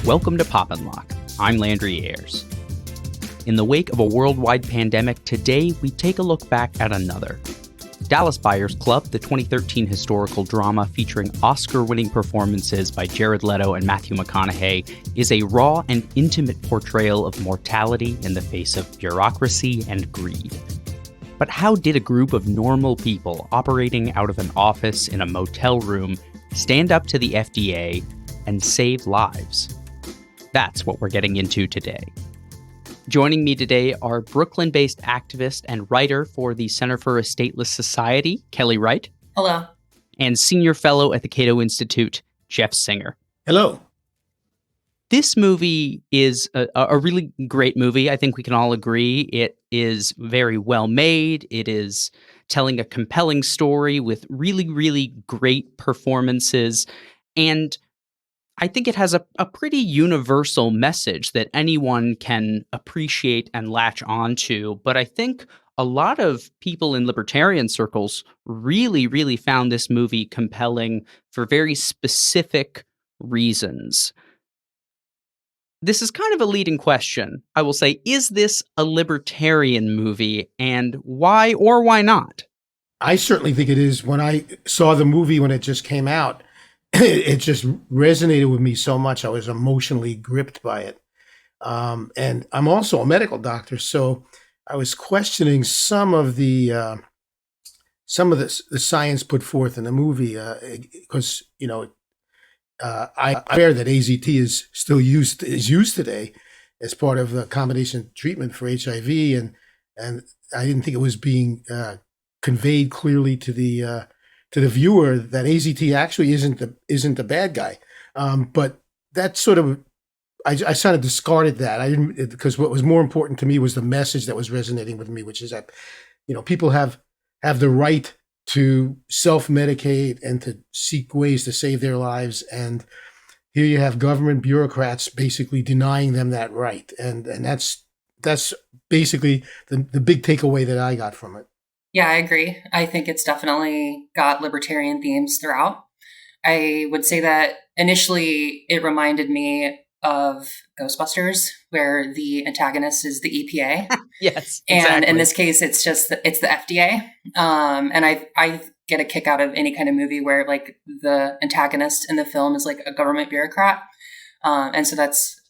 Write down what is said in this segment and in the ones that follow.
Welcome to Pop and Lock. I'm Landry Ayers. In the wake of a worldwide pandemic, today we take a look back at another. Dallas Buyers Club, the 2013 historical drama featuring Oscar-winning performances by Jared Leto and Matthew McConaughey, is a raw and intimate portrayal of mortality in the face of bureaucracy and greed. But how did a group of normal people operating out of an office in a motel room stand up to the FDA and save lives? That's what we're getting into today. Joining me today are Brooklyn-based activist and writer for the Center for a Stateless Society, Kelly Wright. Hello. And senior fellow at the Cato Institute, Jeff Singer. Hello. This movie is a really great movie. I think we can all agree. It is very well made. It is telling a compelling story with really, really great performances. And I think it has a pretty universal message that anyone can appreciate and latch onto. But I think a lot of people in libertarian circles really, really found this movie compelling for very specific reasons. This is kind of a leading question. I will say, is this a libertarian movie, and why or why not? I certainly think it is. When I saw the movie when it just came out, it just resonated with me so much. I was emotionally gripped by it. And I'm also a medical doctor, so I was questioning some of the science put forth in the movie because I'm aware that AZT is still used today as part of the combination treatment for HIV, and I didn't think it was being conveyed clearly to the viewer that AZT actually isn't the bad guy. But that sort of I sort of discarded that. I didn't, because what was more important to me was the message that was resonating with me, which is that people have the right to self-medicate and to seek ways to save their lives. And here you have government bureaucrats basically denying them that right. And that's basically the big takeaway that I got from it. Yeah, I agree. I think it's definitely got libertarian themes throughout. I would say that initially it reminded me of Ghostbusters, where the antagonist is the EPA. Yes, and exactly. In this case, it's the FDA. And I get a kick out of any kind of movie where like the antagonist in the film is like a government bureaucrat. And so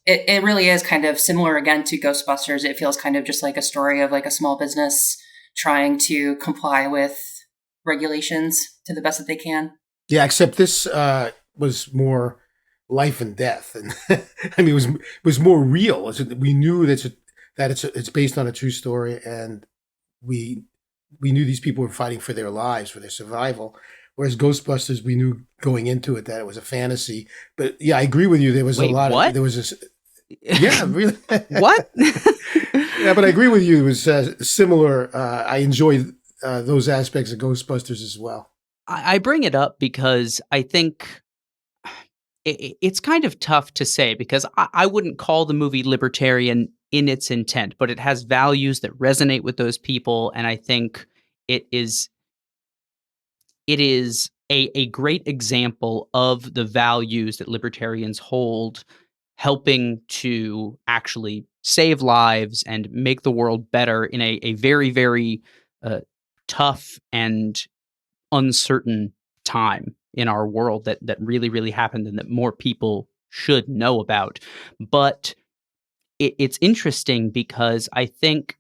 it really is kind of similar again to Ghostbusters. It feels kind of just like a story of like a small business trying to comply with regulations to the best that they can. Yeah, except this was more life and death, and I mean, it was more real. We knew that it's based on a true story, and we knew these people were fighting for their lives, for their survival. Whereas Ghostbusters, we knew going into it that it was a fantasy. But yeah, I agree with you. There was Wait, a lot what? of there was this. Yeah, really. What? Yeah, but I agree with you. It was similar. I enjoyed those aspects of Ghostbusters as well. I bring it up because I think it's kind of tough to say, because I wouldn't call the movie libertarian in its intent, but it has values that resonate with those people. And I think it is a great example of the values that libertarians hold, helping to actually save lives and make the world better in a very, very tough and uncertain time in our world that really, really happened and that more people should know about. But it's interesting because I think,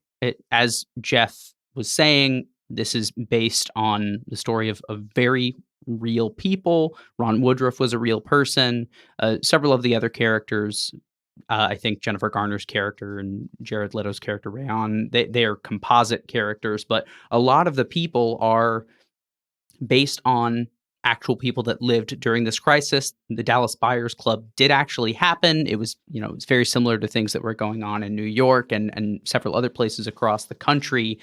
as Jeff was saying, this is based on the story of very real people. Ron Woodruff was a real person. Several of the other characters, I think Jennifer Garner's character and Jared Leto's character, Rayon, they are composite characters, but a lot of the people are based on actual people that lived during this crisis. The Dallas Buyers Club did actually happen. It was, it's very similar to things that were going on in New York and several other places across the country.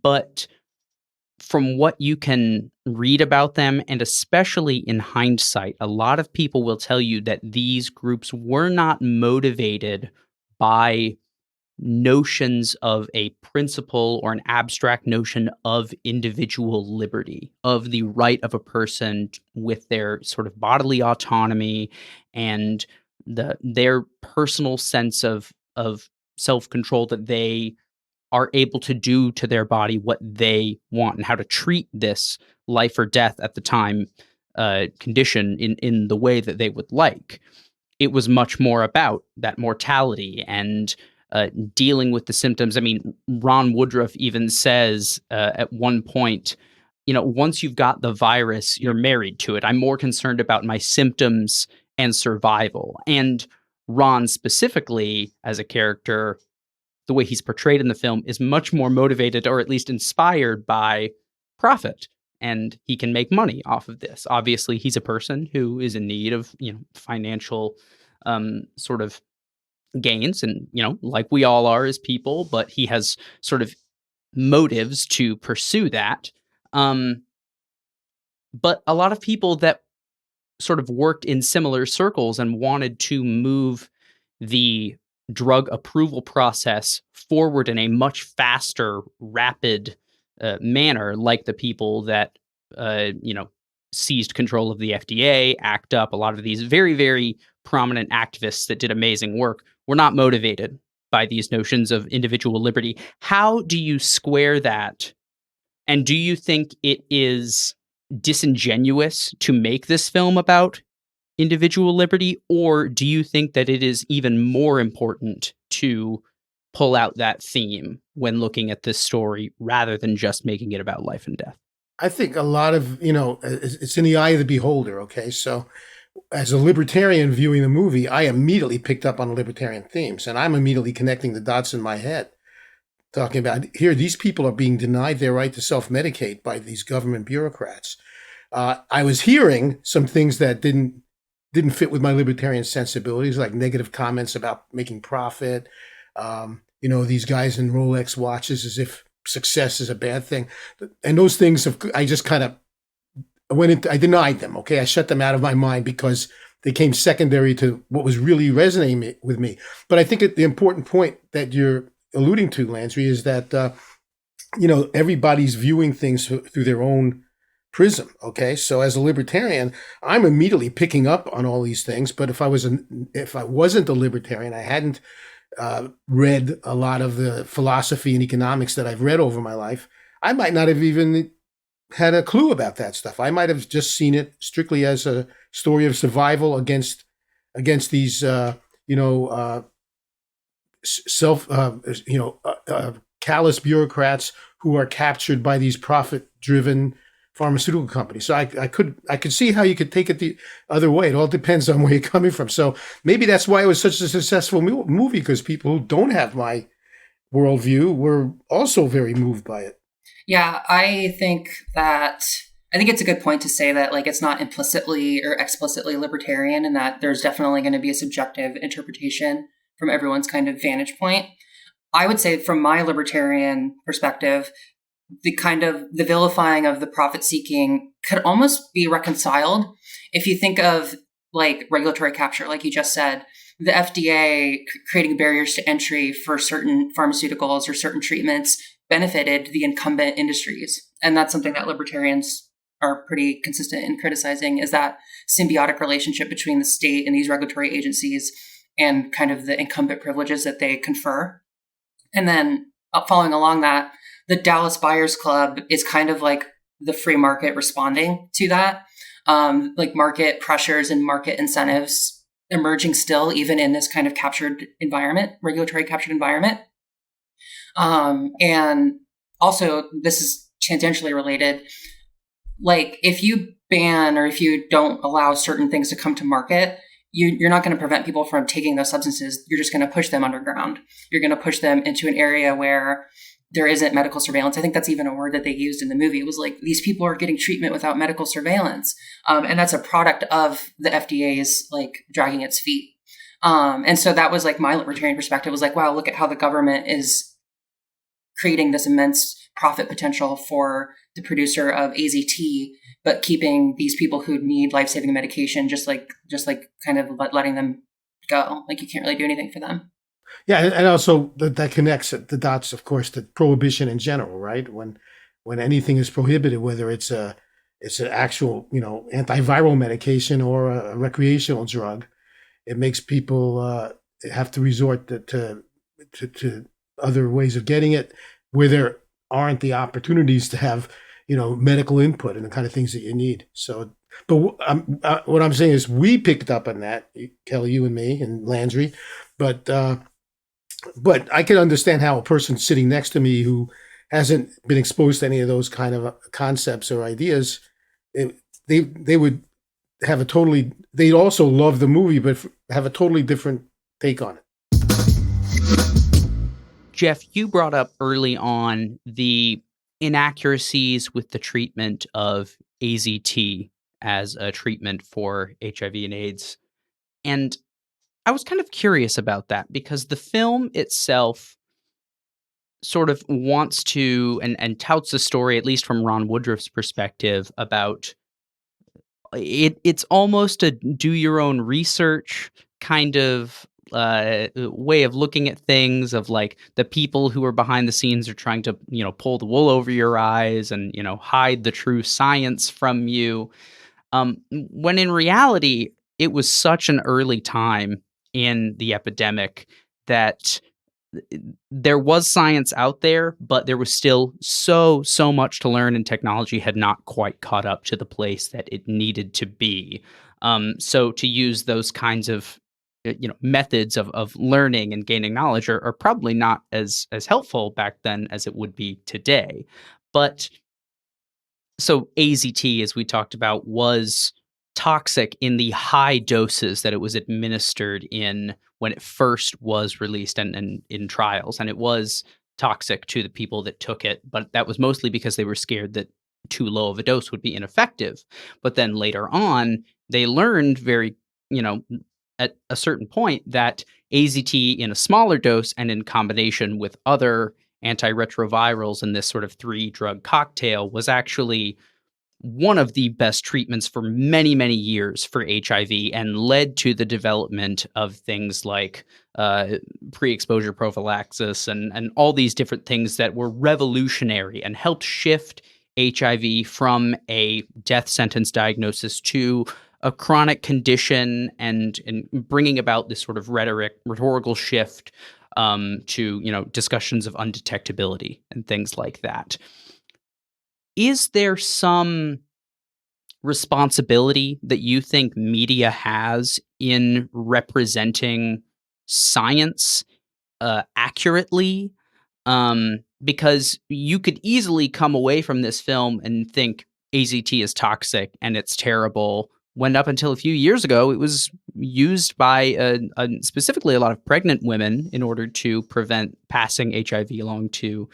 But from what you can read about them, and especially in hindsight, a lot of people will tell you that these groups were not motivated by notions of a principle or an abstract notion of individual liberty, of the right of a person with their sort of bodily autonomy and their personal sense of self-control that they are able to do to their body what they want and how to treat this life or death at the time condition in the way that they would like. It was much more about that mortality and dealing with the symptoms. I mean, Ron Woodruff even says at one point, once you've got the virus, you're married to it. I'm more concerned about my symptoms and survival. And Ron specifically, as a character, the way he's portrayed in the film is much more motivated or at least inspired by profit, and he can make money off of this. Obviously, he's a person who is in need of, financial sort of gains, and like we all are as people, but he has sort of motives to pursue that. um but a lot of people that sort of worked in similar circles and wanted to move the drug approval process forward in a much faster, rapid manner, like the people that, seized control of the FDA, ACT UP, a lot of these very, very prominent activists that did amazing work were not motivated by these notions of individual liberty. How do you square that? And do you think it is disingenuous to make this film about individual liberty, or do you think that it is even more important to pull out that theme when looking at this story rather than just making it about life and death? I think a lot of, it's in the eye of the beholder. Okay. So as a libertarian viewing the movie, I immediately picked up on the libertarian themes, and I'm immediately connecting the dots in my head, talking about here, these people are being denied their right to self-medicate by these government bureaucrats. I was hearing some things that didn't fit with my libertarian sensibilities, like negative comments about making profit. These guys in Rolex watches as if success is a bad thing. And those things, I just kind of I denied them. Okay. I shut them out of my mind because they came secondary to what was really resonating with me. But I think the important point that you're alluding to, Landry, is that, everybody's viewing things through their own prism. Okay. So as a libertarian, I'm immediately picking up on all these things. But if I wasn't a libertarian, I hadn't read a lot of the philosophy and economics that I've read over my life, I might not have even had a clue about that stuff. I might have just seen it strictly as a story of survival against these, self, callous bureaucrats who are captured by these profit-driven pharmaceutical companies. So I could see how you could take it the other way. It all depends on where you're coming from. So maybe that's why it was such a successful movie, because people who don't have my worldview were also very moved by it. Yeah, I think it's a good point to say that, like, it's not implicitly or explicitly libertarian, and that there's definitely going to be a subjective interpretation from everyone's kind of vantage point. I would say from my libertarian perspective, the vilifying of the profit seeking could almost be reconciled if you think of like regulatory capture, like you just said, the FDA creating barriers to entry for certain pharmaceuticals or certain treatments benefited the incumbent industries. And that's something that libertarians are pretty consistent in criticizing, is that symbiotic relationship between the state and these regulatory agencies and kind of the incumbent privileges that they confer. And then following along that, the Dallas Buyers Club is kind of like the free market responding to that, like market pressures and market incentives emerging still, even in this kind of captured environment, regulatory captured environment. And also, this is tangentially related. Like, if you ban or if you don't allow certain things to come to market, you're not going to prevent people from taking those substances. You're just going to push them underground. You're going to push them into an area where there isn't medical surveillance. I think that's even a word that they used in the movie. It was like, these people are getting treatment without medical surveillance. And that's a product of the FDA's like dragging its feet. And so that was like my libertarian perspective, was like, wow, look at how the government is creating this immense profit potential for the producer of AZT, but keeping these people who need life-saving medication, just like kind of letting them go. Like, you can't really do anything for them. Yeah, and also that connects the dots, of course, to prohibition in general, right? When anything is prohibited, whether it's an actual antiviral medication or a recreational drug, It makes people have to resort to other ways of getting it where there aren't the opportunities to have, medical input and the kind of things that you need. So, but what I'm saying is we picked up on that, Kelly, you and me and Landry, but I can understand how a person sitting next to me who hasn't been exposed to any of those kind of concepts or ideas, they would have a totally. They'd also love the movie, but have a totally different take on it. Jeff, you brought up early on the inaccuracies with the treatment of AZT as a treatment for HIV and AIDS. And I was kind of curious about that because the film itself sort of wants to and touts the story, at least from Ron Woodruff's perspective, about it's almost a do your own research kind of way of looking at things, of like the people who are behind the scenes are trying to, pull the wool over your eyes and, hide the true science from you. When in reality, it was such an early time in the epidemic that there was science out there, but there was still so much to learn, and technology had not quite caught up to the place that it needed to be. So to use those kinds of methods of learning and gaining knowledge are probably not as helpful back then as it would be today. But so AZT, as we talked about, was toxic in the high doses that it was administered in when it first was released and in trials. And it was toxic to the people that took it, but that was mostly because they were scared that too low of a dose would be ineffective. But then later on, they learned you know, at a certain point that AZT in a smaller dose and in combination with other antiretrovirals in this sort of 3-drug cocktail was actually one of the best treatments for many years for HIV, and led to the development of things like pre-exposure prophylaxis and all these different things that were revolutionary and helped shift HIV from a death sentence diagnosis to a chronic condition, and bringing about this sort of rhetorical shift to discussions of undetectability and things like that. Is there some responsibility that you think media has in representing science accurately? Because you could easily come away from this film and think AZT is toxic and it's terrible, when up until a few years ago, it was used by specifically a lot of pregnant women in order to prevent passing HIV along to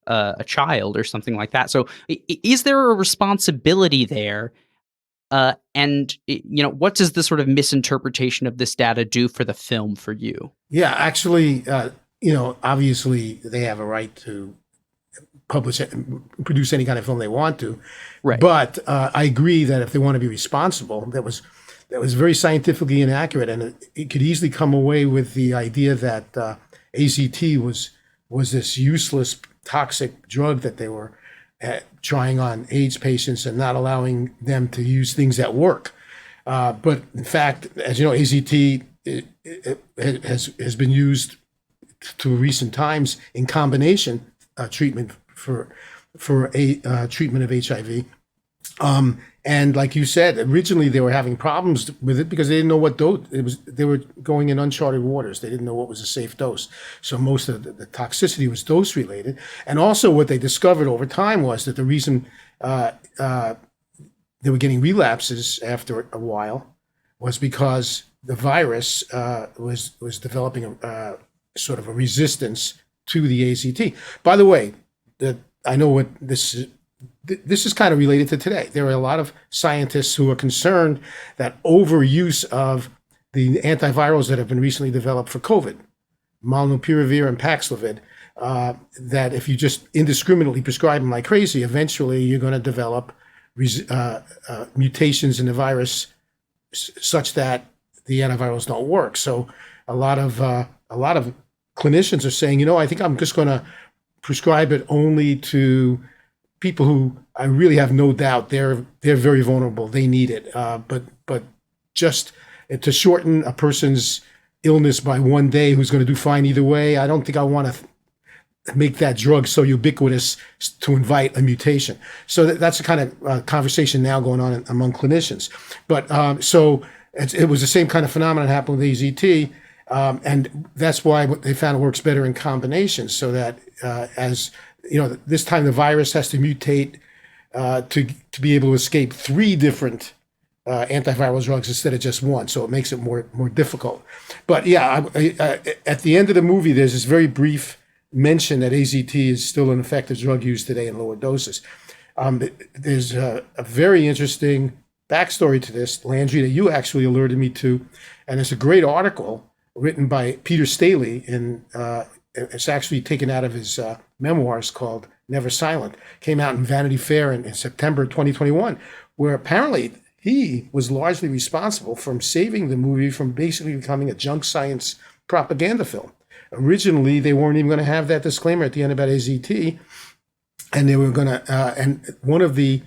a child or something like that. So is there a responsibility there? And what does this sort of misinterpretation of this data do for the film for you? Yeah, actually, obviously they have a right to publish it, produce any kind of film they want to. Right. But I agree that if they want to be responsible, that was very scientifically inaccurate, and it could easily come away with the idea that AZT was this useless, toxic drug that they were trying on AIDS patients and not allowing them to use things that work. But in fact, as you know, AZT has been used to recent times in combination treatment for a treatment of HIV. And like you said, originally they were having problems with it because they didn't know what dose it was. They were going in uncharted waters. They didn't know what was a safe dose. So most of the toxicity was dose related. And also what they discovered over time was that the reason they were getting relapses after a while was because the virus was developing a sort of a resistance to the AZT. By the way, I know what this is. This is kind of related to today. There are a lot of scientists who are concerned that overuse of the antivirals that have been recently developed for COVID, molnupiravir and Paxlovid, that if you just indiscriminately prescribe them like crazy, eventually you're going to develop mutations in the virus such that the antivirals don't work. So a lot of clinicians are saying, I think I'm just going to prescribe it only to people who I really have no doubt they're very vulnerable. They need it, but just to shorten a person's illness by 1 day who's going to do fine either way. I don't think I want to make that drug so ubiquitous to invite a mutation. So that's the kind of conversation now going on among clinicians. But so it was the same kind of phenomenon happened with AZT. And that's why they found it works better in combination, so that as you know, this time the virus has to mutate to be able to escape 3 different antiviral drugs instead of just one. So it makes it more difficult. But yeah, at the end of the movie, there's this very brief mention that AZT is still an effective drug used today in lower doses. There's a very interesting backstory to this, Landry, that you actually alerted me to, and it's a great article written by Peter Staley, and it's actually taken out of his memoirs called Never Silent. Came out in Vanity Fair in September 2021, where apparently he was largely responsible for saving the movie from basically becoming a junk science propaganda film. Originally, they weren't even going to have that disclaimer at the end about AZT, and they were going to, and one of the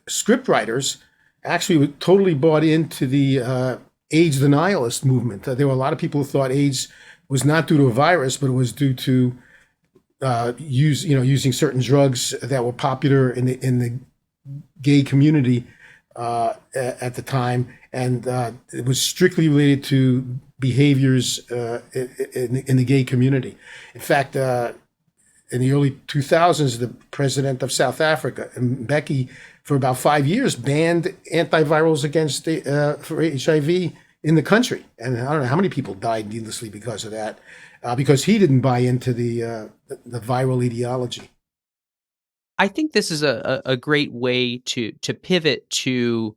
script writers actually totally bought into the AIDS denialist movement. There were a lot of people who thought AIDS was not due to a virus, but it was due to using certain drugs that were popular in the gay community at the time, and it was strictly related to behaviors in the gay community. In fact, in the early 2000s, the president of South Africa, Mbeki, for about 5 years, banned antivirals against for HIV in the country. And I don't know how many people died needlessly because of that, because he didn't buy into the viral ideology. I think this is a great way to pivot to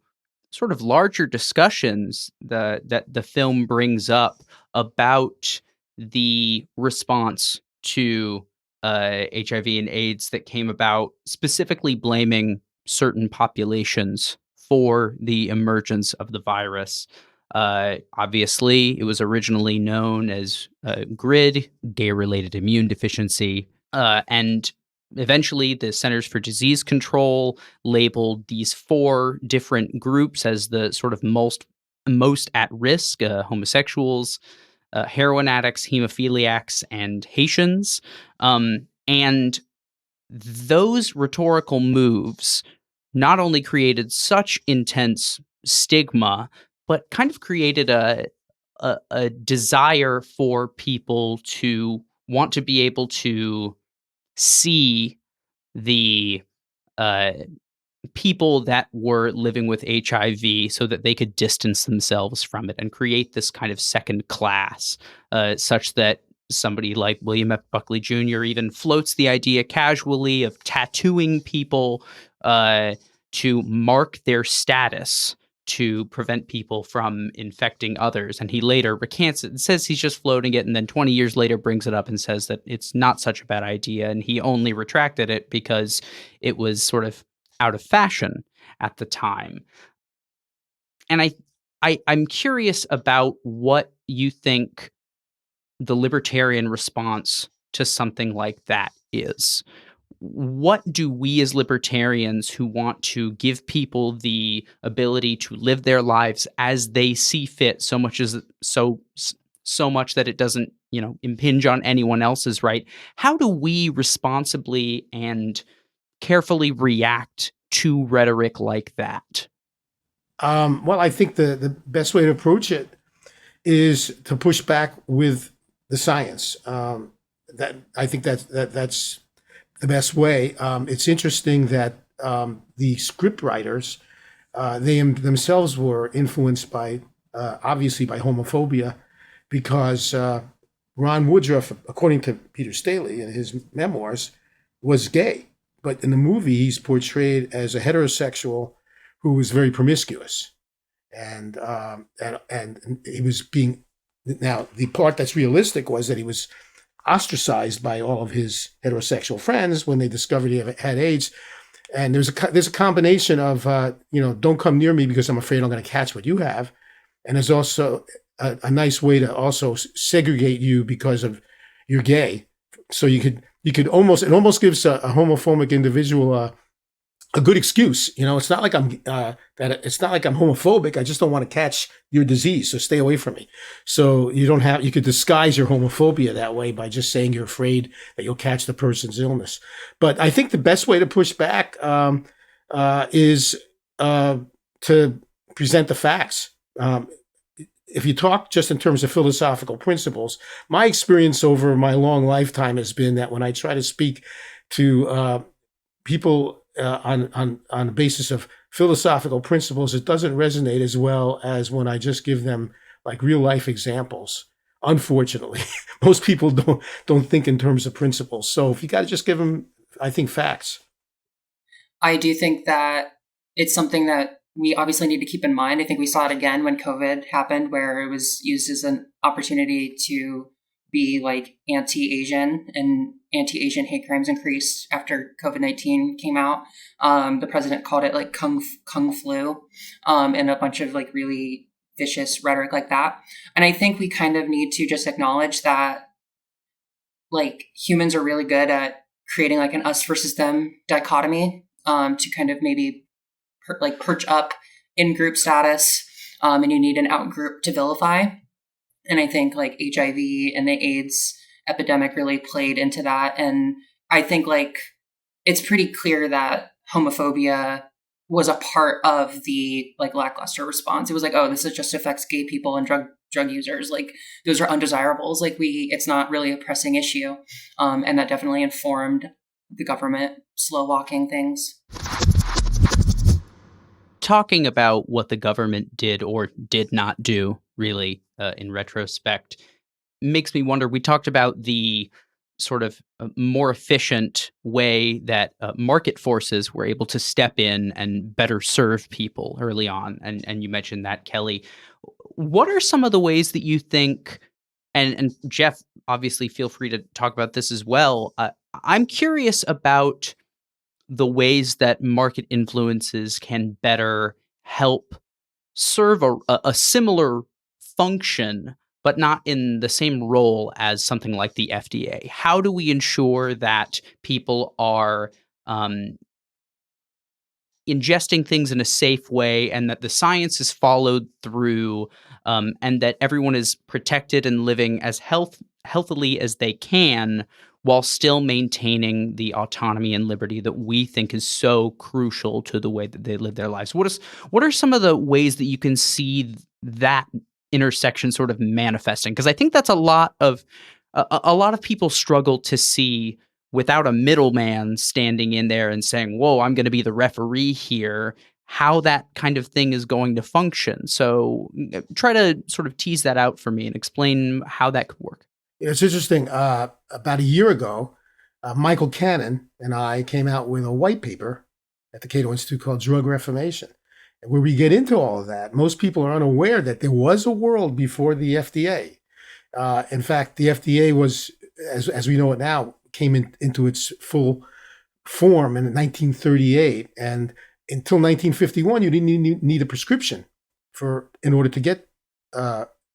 sort of larger discussions that the film brings up about the response to HIV and AIDS that came about, specifically blaming certain populations for the emergence of the virus. Obviously, it was originally known as GRID, gay-related immune deficiency, and eventually the Centers for Disease Control labeled these 4 different groups as the sort of most at risk: homosexuals, heroin addicts, hemophiliacs, and Haitians. And those rhetorical moves not only created such intense stigma, but kind of created a desire for people to want to be able to see the uh, people that were living with HIV so that they could distance themselves from it and create this kind of second class, such that somebody like William F. Buckley Jr. even floats the idea casually of tattooing people to mark their status to prevent people from infecting others. And he later recants it and says he's just floating it, and then 20 years later brings it up and says that it's not such a bad idea, and he only retracted it because it was sort of out of fashion at the time. And I'm curious about what you think the libertarian response to something like that is. What do we as libertarians who want to give people the ability to live their lives as they see fit, so much that it doesn't, impinge on anyone else's right? How do we responsibly and carefully react to rhetoric like that? Well, I think the best way to approach it is to push back with the science. That I think that's the best way. It's interesting that the script writers, they themselves were influenced by, obviously, by homophobia, because Ron Woodruff, according to Peter Staley in his memoirs, was gay. But in the movie, he's portrayed as a heterosexual who was very promiscuous. And he was being, now the part that's realistic was that he was ostracized by all of his heterosexual friends when they discovered he had AIDS. And there's a combination of don't come near me because I'm afraid I'm going to catch what you have, and there's also a nice way to also segregate you because of you're gay. So you could almost, it almost gives a homophobic individual a good excuse. It's not like it's not like I'm homophobic. I just don't want to catch your disease, so stay away from me. So you could disguise your homophobia that way by just saying you're afraid that you'll catch the person's illness. But I think the best way to push back is to present the facts. If you talk just in terms of philosophical principles, my experience over my long lifetime has been that when I try to speak to people on the basis of philosophical principles, it doesn't resonate as well as when I just give them like real life examples. Unfortunately, most people don't think in terms of principles. So if you got to just give them, I think, facts. I do think that it's something that we obviously need to keep in mind. I think we saw it again when COVID happened, where it was used as an opportunity to be like anti-Asian, and anti-Asian hate crimes increased after COVID-19 came out. The president called it like kung flu, and a bunch of like really vicious rhetoric like that. And I think we kind of need to just acknowledge that like humans are really good at creating like an us versus them dichotomy, to kind of maybe perch up in group status, and you need an out group to vilify. And I think like HIV and the AIDS epidemic really played into that. And I think like it's pretty clear that homophobia was a part of the like lackluster response. It was like, oh, this is just affects gay people and drug users. Like those are undesirables. Like it's not really a pressing issue. And that definitely informed the government slow walking things. Talking about what the government did or did not do, really, in retrospect, makes me wonder. We talked about the sort of more efficient way that market forces were able to step in and better serve people early on. And you mentioned that, Kelly. What are some of the ways that you think, and Jeff, obviously, feel free to talk about this as well. I'm curious about the ways that market influences can better help serve a similar function, but not in the same role as something like the FDA. How do we ensure that people are ingesting things in a safe way, and that the science is followed through, and that everyone is protected and living as healthily as they can, while still maintaining the autonomy and liberty that we think is so crucial to the way that they live their lives? What are some of the ways that you can see that intersection sort of manifesting? Because I think that's a lot of people struggle to see without a middleman standing in there and saying, whoa, I'm going to be the referee here, how that kind of thing is going to function. So try to sort of tease that out for me and explain how that could work. It's interesting. About a year ago, Michael Cannon and I came out with a white paper at the Cato Institute called Drug Reformation. And where we get into all of that, most people are unaware that there was a world before the FDA. In fact, the FDA was, as we know it now, came into its full form in 1938, and until 1951, you didn't need a prescription in order to get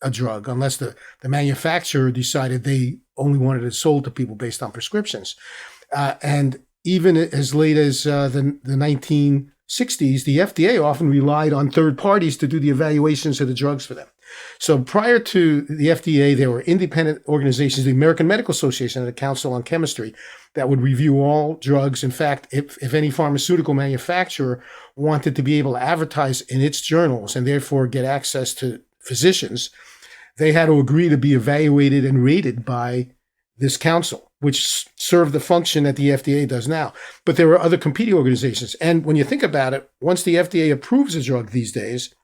a drug, unless the manufacturer decided they only wanted it sold to people based on prescriptions. And even as late as the 1960s, the FDA often relied on third parties to do the evaluations of the drugs for them. So prior to the FDA, there were independent organizations, the American Medical Association and the Council on Chemistry, that would review all drugs. In fact, if any pharmaceutical manufacturer wanted to be able to advertise in its journals and therefore get access to physicians, they had to agree to be evaluated and rated by this council, which served the function that the FDA does now. But there were other competing organizations. And when you think about it, once the FDA approves a drug these days,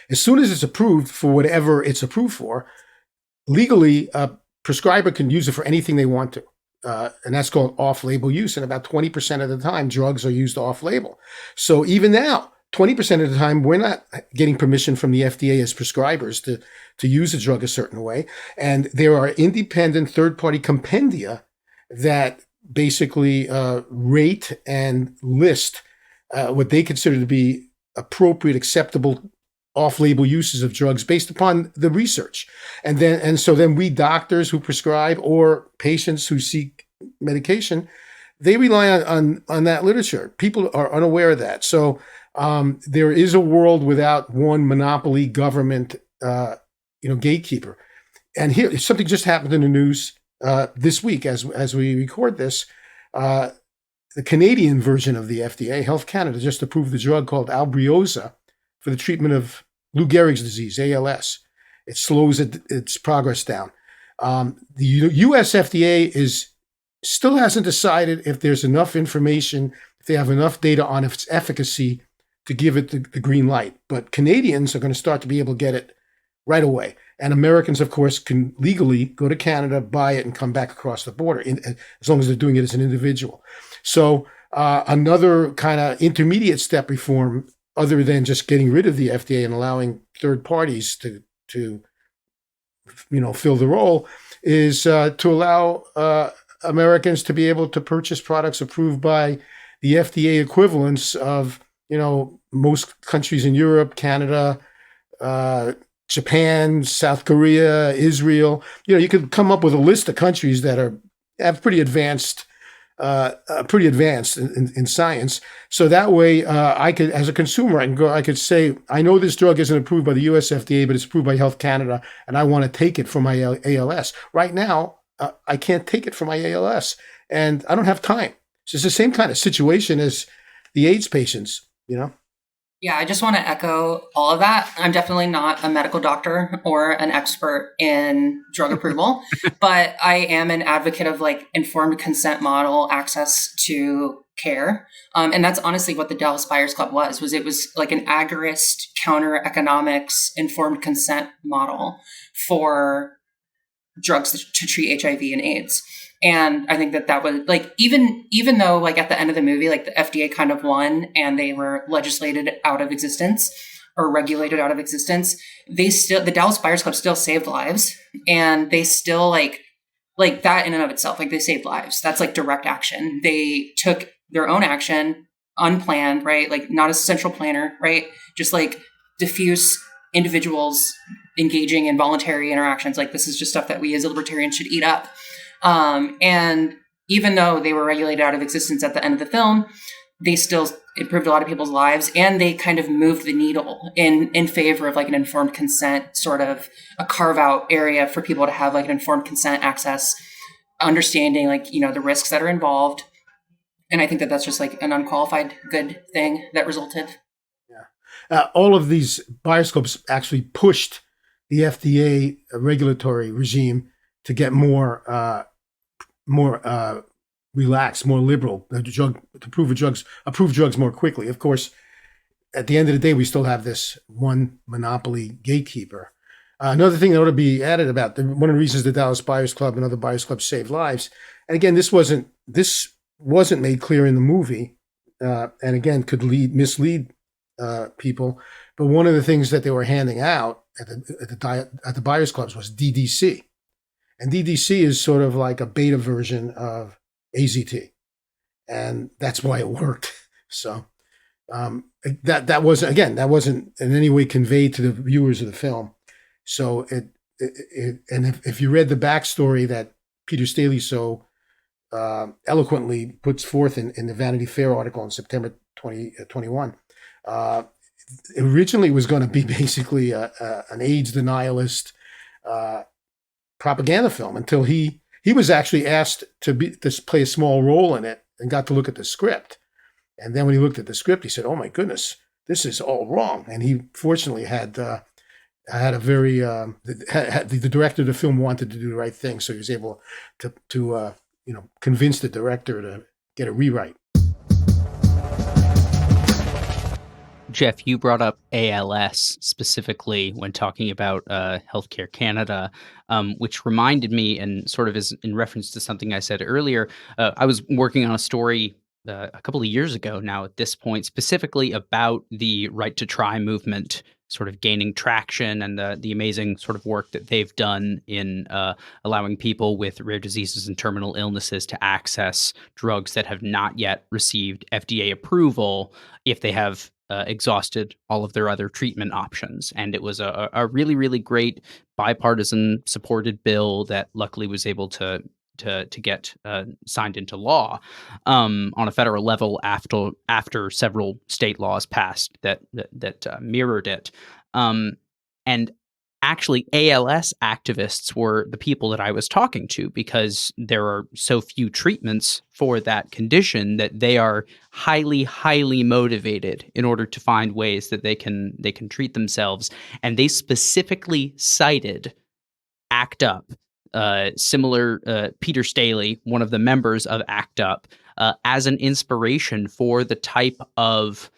as soon as it's approved for whatever it's approved for, legally, a prescriber can use it for anything they want to. And that's called off-label use. And about 20% of the time, drugs are used off-label. So even now, 20% of the time, we're not getting permission from the FDA as prescribers to use a drug a certain way. And there are independent third-party compendia that basically rate and list what they consider to be appropriate, acceptable off-label uses of drugs based upon the research. And so then we doctors who prescribe or patients who seek medication they rely on that literature. People are unaware of that. So there is a world without one monopoly government, gatekeeper. And here, something just happened in the news this week as we record this. Uh, the Canadian version of the FDA, Health Canada, just approved the drug called Albrioza for the treatment of Lou Gehrig's disease, ALS. It slows its progress down. The U.S. FDA still hasn't decided if there's enough information, if they have enough data on its efficacy to give it the green light. But Canadians are going to start to be able to get it right away. And Americans, of course, can legally go to Canada, buy it, and come back across the border, as long as they're doing it as an individual. So another kind of intermediate step reform, other than just getting rid of the FDA and allowing third parties to fill the role, is to allow Americans to be able to purchase products approved by the FDA equivalents of most countries in Europe, Canada, Japan, South Korea, Israel. You could come up with a list of countries that have pretty advanced in science. So that way, I could, as a consumer, I could say, I know this drug isn't approved by the U.S. FDA, but it's approved by Health Canada, and I want to take it for my ALS. Right now, I can't take it for my ALS, and I don't have time. So it's the same kind of situation as the AIDS patients. Yeah, I just want to echo all of that. I'm definitely not a medical doctor or an expert in drug approval, but I am an advocate of informed consent model access to care. And that's honestly what the Dallas Buyers Club was it was like an agorist counter economics informed consent model for drugs to treat HIV and AIDS. And I think that was even though at the end of the movie, the FDA kind of won and they were legislated out of existence or regulated out of existence, the Dallas Buyers Club still saved lives, and they still like that in and of itself, they saved lives. That's direct action. They took their own action, unplanned, right? Not a central planner, right? Just diffuse individuals engaging in voluntary interactions. This is just stuff that we as libertarians should eat up. And even though they were regulated out of existence at the end of the film, they still improved a lot of people's lives, and they kind of moved the needle in favor of an informed consent, sort of a carve out area for people to have an informed consent access, understanding the risks that are involved. And I think that that's just an unqualified good thing that resulted. Yeah. All of these buyers clubs actually pushed the FDA regulatory regime to get more relaxed, more liberal, to approve drugs more quickly. Of course, at the end of the day, we still have this one monopoly gatekeeper. Another thing that ought to be added about one of the reasons the Dallas Buyers Club and other buyers clubs save lives, and again, this wasn't made clear in the movie, and again could mislead people. But one of the things that they were handing out at the buyers clubs was DDC. And DDC is sort of like a beta version of AZT, and that's why it worked. So that wasn't in any way conveyed to the viewers of the film. So and if you read the backstory that Peter Staley so eloquently puts forth in the Vanity Fair article in September 2021, originally was going to be basically an AIDS denialist propaganda film, until he was actually asked to play a small role in it and got to look at the script. And then when he looked at the script, he said, "Oh my goodness, this is all wrong." And he fortunately had a very the director of the film wanted to do the right thing, so he was able to convince the director to get a rewrite. Jeff, you brought up ALS specifically when talking about Healthcare Canada, which reminded me, and sort of is in reference to something I said earlier. I was working on a story a couple of years ago now at this point, specifically about the right to try movement sort of gaining traction, and the amazing sort of work that they've done in allowing people with rare diseases and terminal illnesses to access drugs that have not yet received FDA approval if they have exhausted all of their other treatment options. And it was a really, really great bipartisan supported bill that luckily was able to to get signed into law on a federal level after several state laws passed that mirrored it. And actually, ALS activists were the people that I was talking to because there are so few treatments for that condition that they are highly, highly motivated in order to find ways that they can treat themselves. And they specifically cited ACT UP, similar Peter Staley, one of the members of ACT UP, as an inspiration for the type of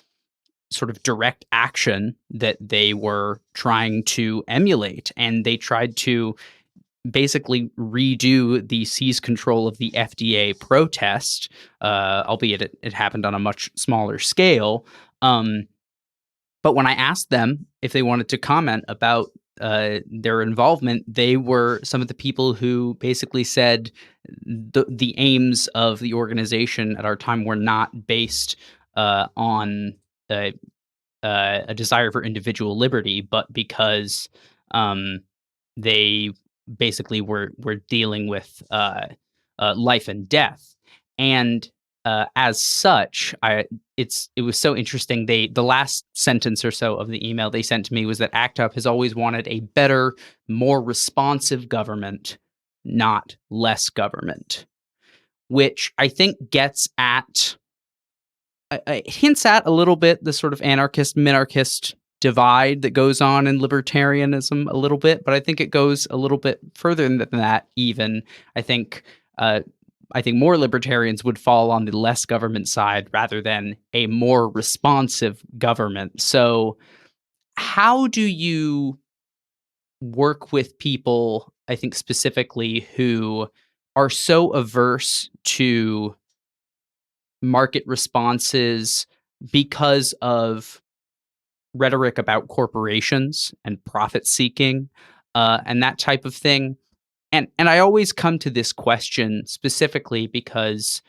sort of direct action that they were trying to emulate. And they tried to basically redo the seize control of the FDA protest, albeit it happened on a much smaller scale. But when I asked them if they wanted to comment about their involvement, they were some of the people who basically said the aims of the organization at our time were not based on uh, a desire for individual liberty, but because um, they basically were dealing with life and death. And as such, it was so interesting. The last sentence or so of the email they sent to me was that ACT UP has always wanted a better, more responsive government, not less government, which I think gets at hints at a little bit the sort of anarchist minarchist divide that goes on in libertarianism a little bit, but I think it goes a little bit further than that. Even I think uh, I think more libertarians would fall on the less government side rather than a more responsive government. So, how do you work with people? I think specifically who are so averse to market responses because of rhetoric about corporations and profit seeking and that type of thing. And I always come to this question specifically because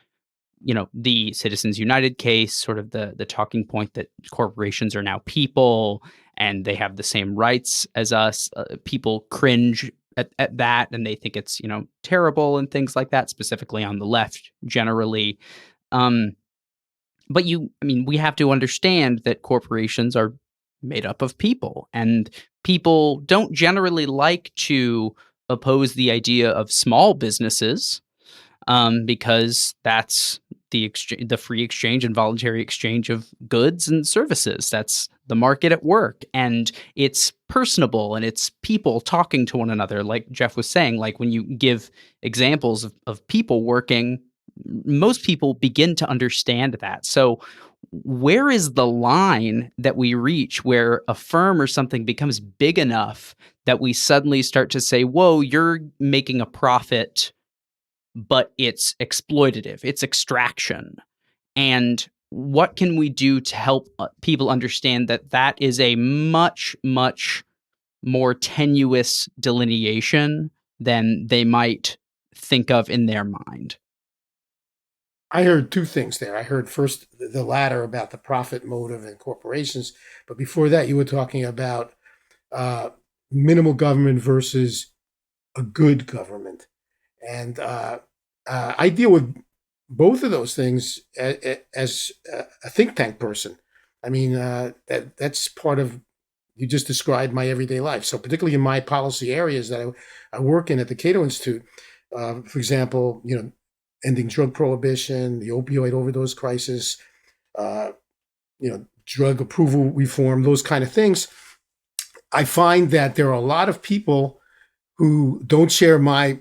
the Citizens United case, sort of the talking point that corporations are now people and they have the same rights as us. People cringe at that and they think it's terrible and things like that, specifically on the left generally. Um, but we have to understand that corporations are made up of people, and people don't generally like to oppose the idea of small businesses because that's the free exchange and voluntary exchange of goods and services. That's the market at work, and it's personable, and it's people talking to one another. Like Jeff was saying, like when you give examples of people working, most people begin to understand that. So where is the line that we reach where a firm or something becomes big enough that we suddenly start to say, whoa, you're making a profit, but it's exploitative, it's extraction? And what can we do to help people understand that that is a much, much more tenuous delineation than they might think of in their mind? I heard two things there. I heard first the latter about the profit motive in corporations, but before that, you were talking about uh, minimal government versus a good government, and I deal with both of those things as a think tank person. I mean, that's part of you just described my everyday life. So, particularly in my policy areas that I work in at the Cato Institute, for example, ending drug prohibition, the opioid overdose crisis, uh, drug approval reform, those kind of things. I find that there are a lot of people who don't share my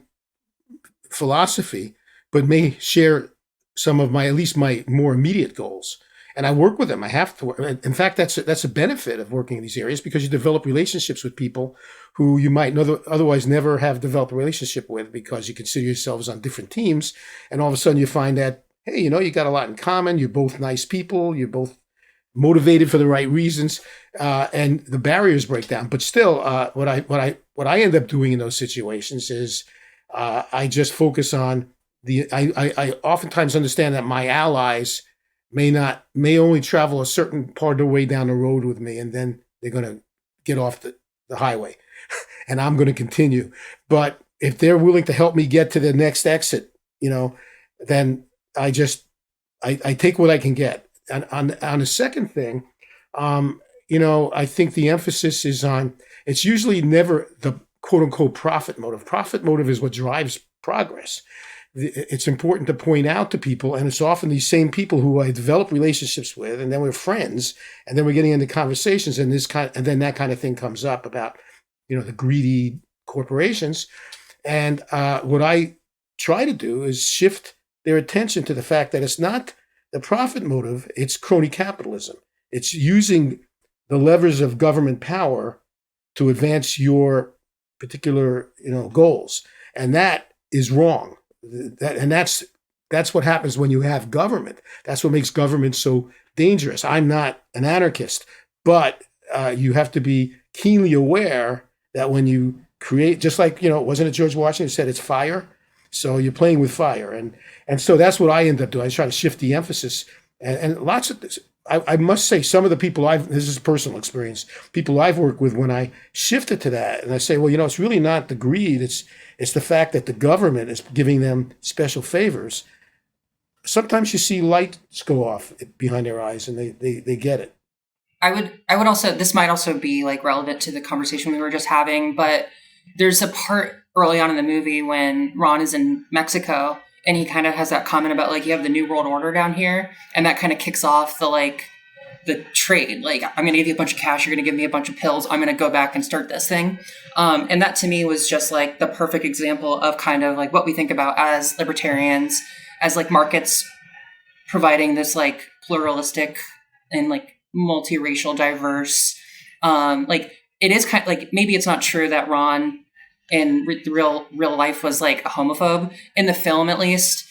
philosophy, but may share some of at least my more immediate goals. And I work with them. I have to. In fact, that's a benefit of working in these areas because you develop relationships with people who you might otherwise never have developed a relationship with because you consider yourselves on different teams. And all of a sudden you find that, hey, you got a lot in common. You're both nice people. You're both motivated for the right reasons, and the barriers break down. But still, what I end up doing in those situations is I just focus on I oftentimes understand that my allies may only travel a certain part of the way down the road with me, and then they're going to get off the highway, and I'm going to continue. But if they're willing to help me get to the next exit, then I take what I can get. And on the second thing, I think the emphasis is on, it's usually never the quote unquote profit motive. Profit motive is what drives progress. It's important to point out to people, and it's often these same people who I develop relationships with, and then we're friends, and then we're getting into conversations, and then that kind of thing comes up about, the greedy corporations. And what I try to do is shift their attention to the fact that it's not the profit motive, it's crony capitalism. It's using the levers of government power to advance your particular, goals. And that is wrong. That's what happens when you have government. That's what makes government so dangerous. I'm not an anarchist, but you have to be keenly aware that when you create, just like, wasn't it George Washington who said it's fire? So you're playing with fire. And so that's what I end up doing. I try to shift the emphasis. And lots of this, I must say, some of the people this is personal experience, people I've worked with, when I shifted to that and I say, well, it's really not the greed. It's the fact that the government is giving them special favors. Sometimes you see lights go off behind their eyes and they get it. I would also, this might also be like relevant to the conversation we were just having, but there's a part early on in the movie when Ron is in Mexico and he kind of has that comment about like, you have the New World Order down here. And that kind of kicks off the trade. Like, I'm going to give you a bunch of cash. You're going to give me a bunch of pills. I'm going to go back and start this thing. And that to me was just like the perfect example of kind of like what we think about as libertarians, as like markets providing this like pluralistic and like multiracial, diverse, like it is kind of like, maybe it's not true that Ron in real life was like a homophobe. In the film, at least,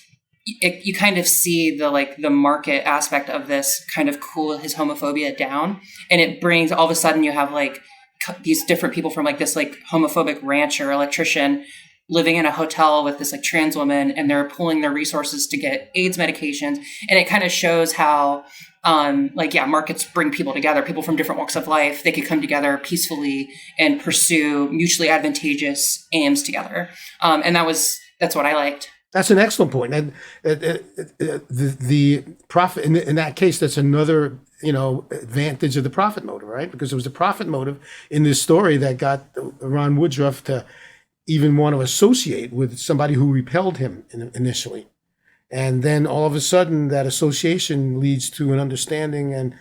you kind of see the market aspect of this kind of cool his homophobia down, and it brings, all of a sudden you have like these different people from like this like homophobic rancher electrician living in a hotel with this like trans woman, and they're pulling their resources to get AIDS medications, and it kind of shows how markets bring people together, people from different walks of life. They could come together peacefully and pursue mutually advantageous aims together. And that's what I liked. That's an excellent point. And the profit, in that case, that's another, advantage of the profit motive, right? Because it was the profit motive in this story that got Ron Woodruff to even want to associate with somebody who repelled him initially. And then all of a sudden that association leads to an understanding and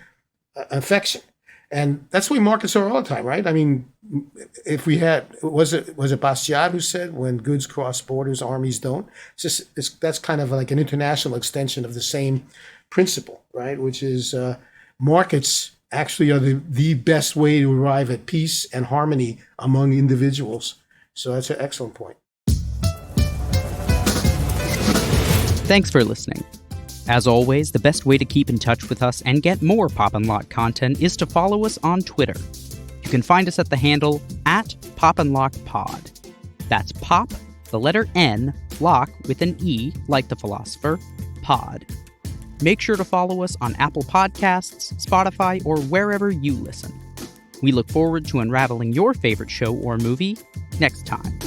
affection. And that's the way markets are all the time, right? I mean, if we had, was it Bastiat who said, when goods cross borders, armies don't? That's kind of like an international extension of the same principle, right? Which is markets actually are the best way to arrive at peace and harmony among individuals. So that's an excellent point. Thanks for listening. As always, the best way to keep in touch with us and get more Pop and Lock content is to follow us on Twitter. You can find us at the handle @PopandLockPod. That's Pop, the letter N, Lock with an E, like the philosopher, Pod. Make sure to follow us on Apple Podcasts, Spotify, or wherever you listen. We look forward to unraveling your favorite show or movie next time.